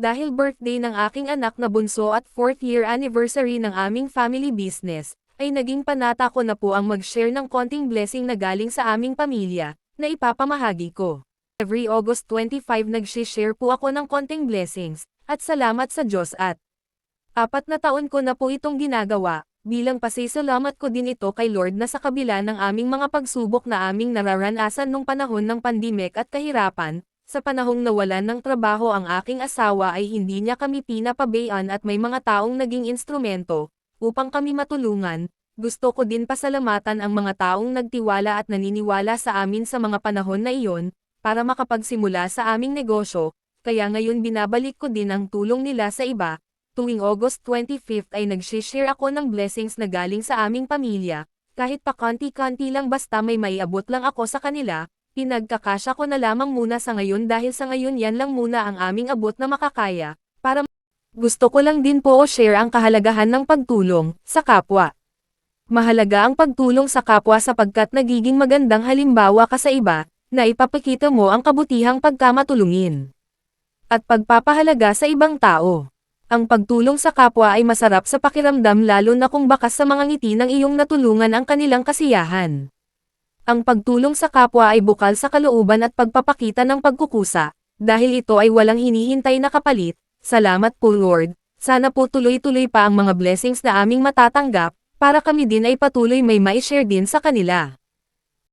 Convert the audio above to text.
Dahil birthday ng aking anak na bunso at 4th year anniversary ng aming family business, ay naging panata ko na po ang mag-share ng konting blessing na galing sa aming pamilya, na ipapamahagi ko. Every August 25 nag-share po ako ng konting blessings, at salamat sa Diyos at 4 na taon ko na po itong ginagawa, bilang pasasalamat ko din ito kay Lord na sa kabila ng aming mga pagsubok na aming nararanasan nung panahon ng pandemic at kahirapan, sa panahong nawalan ng trabaho ang aking asawa ay hindi niya kami pinapabayaan at may mga taong naging instrumento, upang kami matulungan. Gusto ko din pasalamatan ang mga taong nagtiwala at naniniwala sa amin sa mga panahon na iyon, para makapagsimula sa aming negosyo, kaya ngayon binabalik ko din ang tulong nila sa iba. Tuwing August 25 ay nag-share ako ng blessings na galing sa aming pamilya, kahit pa konti-konti lang basta may maiabot lang ako sa kanila. Pinagkakasya ko na lamang muna sa ngayon dahil sa ngayon yan lang muna ang aming abot na makakaya, para gusto ko lang din po share ang kahalagahan ng pagtulong sa kapwa. Mahalaga ang pagtulong sa kapwa sapagkat nagiging magandang halimbawa ka sa iba, na ipapakita mo ang kabutihang pagkamatulungin at pagpapahalaga sa ibang tao. Ang pagtulong sa kapwa ay masarap sa pakiramdam lalo na kung bakas sa mga ngiti ng iyong natulungan ang kanilang kasiyahan. Ang pagtulong sa kapwa ay bukal sa kalooban at pagpapakita ng pagkukusa, dahil ito ay walang hinihintay na kapalit. Salamat po Lord, sana po tuloy-tuloy pa ang mga blessings na aming matatanggap, para kami din ay patuloy may mai-share din sa kanila.